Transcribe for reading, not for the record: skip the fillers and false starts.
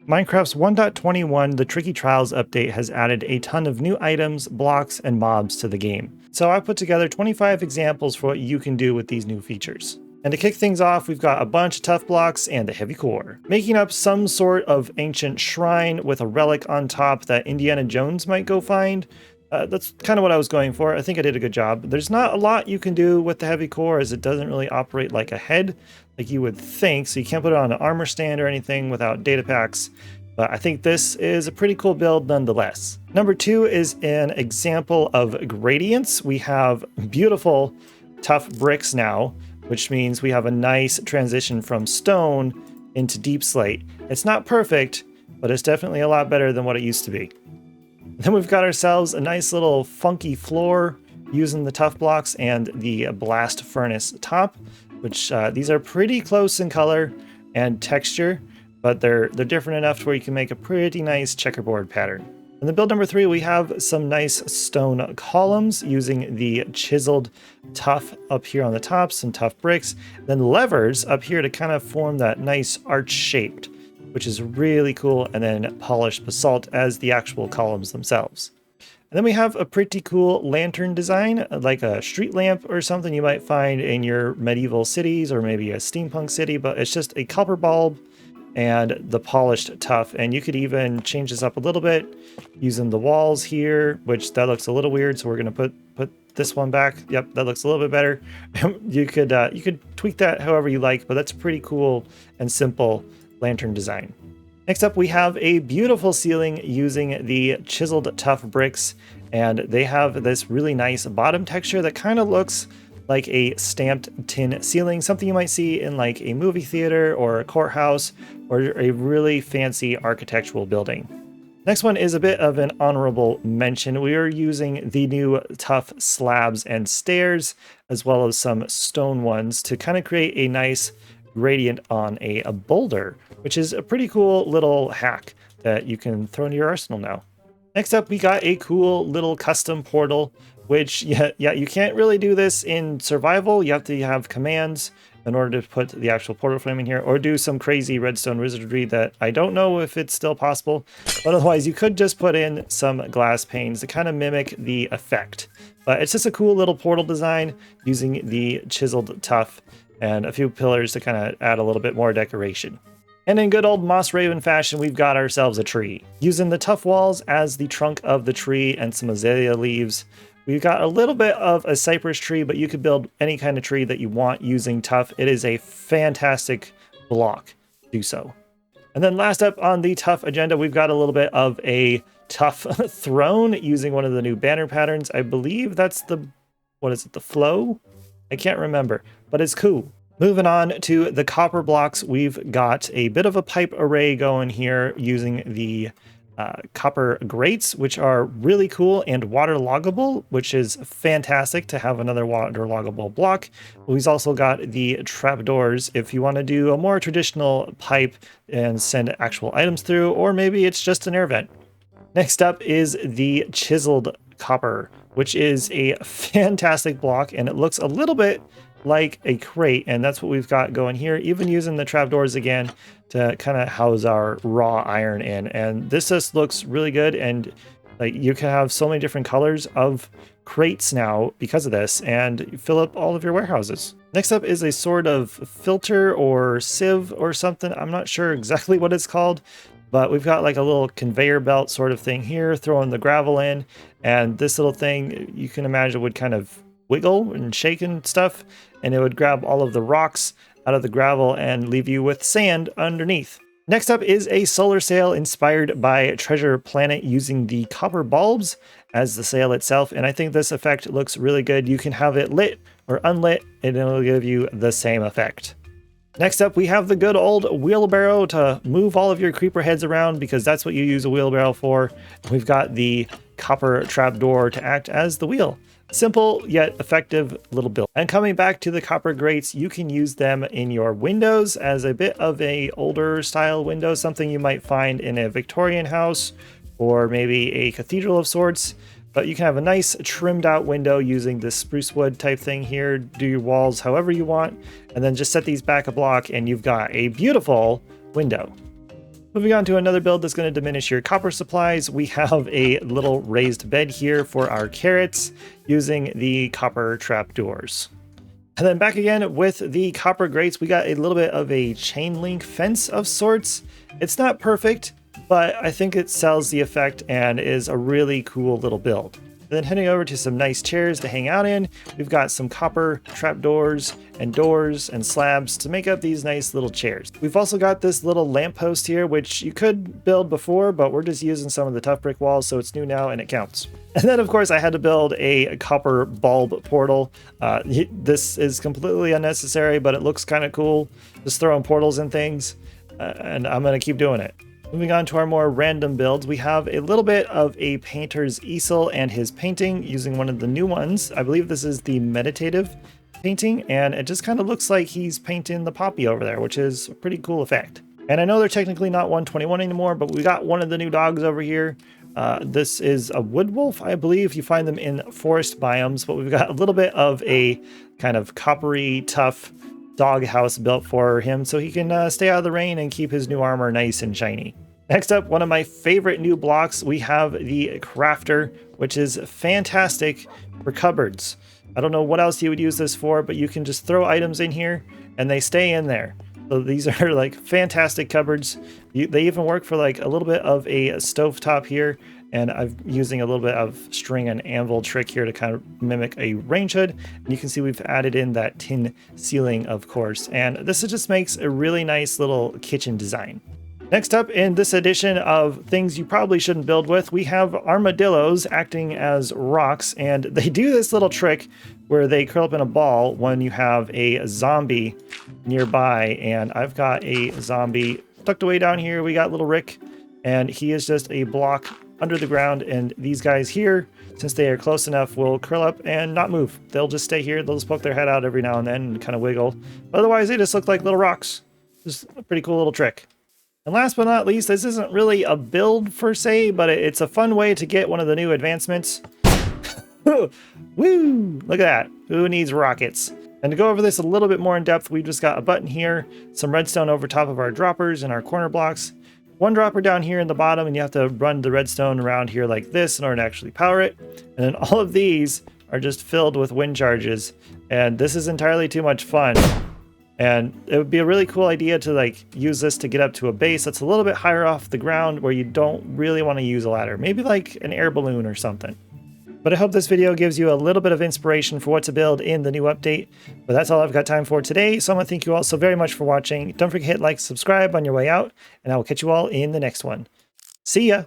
Minecraft's 1.21 The Tricky Trials update has added a ton of new items, blocks, and mobs to the game. So I put together 25 examples for what you can do with these new features. And to kick things off, we've got a bunch of tough blocks and a heavy core. Making up some sort of ancient shrine with a relic on top that Indiana Jones might go find. That's kind of what I was going for. I think I did a good job. There's not a lot you can do with the heavy core as it doesn't really operate like a head like you would think. So you can't put it on an armor stand or anything without data packs. But I think this is a pretty cool build nonetheless. Number 2 is an example of gradients. We have beautiful tough bricks now, which means we have a nice transition from stone into deep slate. It's not perfect, but it's definitely a lot better than what it used to be. Then we've got ourselves a nice little funky floor using the tough blocks and the blast furnace top, which these are pretty close in color and texture, but they're different enough to where you can make a pretty nice checkerboard pattern. In the build number 3, we have some nice stone columns using the chiseled tough up here on the top, some tough bricks, then levers up here to kind of form that nice arch shaped, which is really cool, and then polished basalt as the actual columns themselves. And then we have a pretty cool lantern design, like a street lamp or something you might find in your medieval cities or maybe a steampunk city, but it's just a copper bulb and the polished tough. And you could even change this up a little bit using the walls here, which that looks a little weird. So we're going to put this one back. Yep, that looks a little bit better. You could tweak that however you like, but that's pretty cool and simple lantern design. Next up, we have a beautiful ceiling using the chiseled tough bricks, and they have this really nice bottom texture that kind of looks like a stamped tin ceiling, something you might see in like a movie theater or a courthouse or a really fancy architectural building. Next one is a bit of an honorable mention. We are using the new tough slabs and stairs, as well as some stone ones, to kind of create a nice gradient on a boulder, which is a pretty cool little hack that you can throw into your arsenal now. Next up, we got a cool little custom portal, which, you can't really do this in survival. You have to have commands in order to put the actual portal frame in here, or do some crazy redstone wizardry that I don't know if it's still possible. But otherwise, you could just put in some glass panes to kind of mimic the effect. But it's just a cool little portal design using the chiseled tough and a few pillars to kind of add a little bit more decoration. And in good old Moss Raven fashion, we've got ourselves a tree. Using the tough walls as the trunk of the tree and some azalea leaves, we've got a little bit of a cypress tree, but you could build any kind of tree that you want using tough. It is a fantastic block to do so. And then last up on the tough agenda, we've got a little bit of a tough throne using one of the new banner patterns. I believe that's the flow? I can't remember, but it's cool. Moving on to the copper blocks, we've got a bit of a pipe array going here using the copper grates, which are really cool and waterloggable, which is fantastic to have another waterloggable block. We've also got the trapdoors if you want to do a more traditional pipe and send actual items through, or maybe it's just an air vent. Next up is the chiseled copper, which is a fantastic block, and it looks a little bit like a crate, and that's what we've got going here, even using the trapdoors again to kind of house our raw iron in. And this just looks really good, and like you can have so many different colors of crates now because of this, and fill up all of your warehouses. Next up is a sort of filter or sieve or something. I'm not sure exactly what it's called, but we've got like a little conveyor belt sort of thing here, throwing the gravel in, and this little thing you can imagine would kind of wiggle and shake and stuff, and it would grab all of the rocks out of the gravel and leave you with sand underneath. Next up is a solar sail inspired by Treasure Planet using the copper bulbs as the sail itself, and I think this effect looks really good. You can have it lit or unlit and it'll give you the same effect. Next up, we have the good old wheelbarrow to move all of your creeper heads around, because that's what you use a wheelbarrow for. We've got the copper trapdoor to act as the wheel. Simple yet effective little build. And coming back to the copper grates, you can use them in your windows as a bit of a older style window, something you might find in a Victorian house or maybe a cathedral of sorts. But you can have a nice trimmed out window using this spruce wood type thing here, do your walls however you want, and then just set these back a block and you've got a beautiful window. Moving on to another build that's going to diminish your copper supplies, we have a little raised bed here for our carrots using the copper trapdoors. And then back again with the copper grates, we got a little bit of a chain link fence of sorts. It's not perfect, but I think it sells the effect and is a really cool little build. And then heading over to some nice chairs to hang out in, we've got some copper trapdoors and doors and slabs to make up these nice little chairs. We've also got this little lamppost here, which you could build before, but we're just using some of the tough brick walls, so it's new now and it counts. And then of course I had to build a copper bulb portal. This is completely unnecessary, but it looks kind of cool, just throwing portals and things, and I'm gonna keep doing it. Moving on to our more random builds, we have a little bit of a painter's easel and his painting using one of the new ones. I believe this is the meditative painting, and it just kind of looks like he's painting the poppy over there, which is a pretty cool effect. And I know they're technically not 121 anymore, but we got one of the new dogs over here. This is a wood wolf, I believe. You find them in forest biomes, but we've got a little bit of a kind of coppery, tough dog house built for him so he can stay out of the rain and keep his new armor nice and shiny. Next up, one of my favorite new blocks, we have the crafter, which is fantastic for cupboards. I don't know what else you would use this for, but you can just throw items in here and they stay in there. So these are like fantastic cupboards. They even work for like a little bit of a stovetop here, and I'm using a little bit of string and anvil trick here to kind of mimic a range hood. And you can see we've added in that tin ceiling, of course, and this just makes a really nice little kitchen design. Next up in this edition of things you probably shouldn't build with, we have armadillos acting as rocks, and they do this little trick where they curl up in a ball when you have a zombie nearby. And I've got a zombie tucked away down here. We got little Rick, and he is just a block under the ground, and these guys here, since they are close enough, will curl up and not move. They'll just stay here. They'll just poke their head out every now and then and kind of wiggle. But otherwise, they just look like little rocks. Just a pretty cool little trick. And last but not least, this isn't really a build per se, but it's a fun way to get one of the new advancements. Woo! Look at that. Who needs rockets? And to go over this a little bit more in depth, we've just got a button here, some redstone over top of our droppers and our corner blocks, one dropper down here in the bottom, and you have to run the redstone around here like this in order to actually power it. And then all of these are just filled with wind charges, and this is entirely too much fun. And it would be a really cool idea to like use this to get up to a base that's a little bit higher off the ground where you don't really want to use a ladder. Maybe like an air balloon or something. But I hope this video gives you a little bit of inspiration for what to build in the new update. But that's all I've got time for today. So I want to thank you all so very much for watching. Don't forget to hit like, subscribe on your way out, and I will catch you all in the next one. See ya!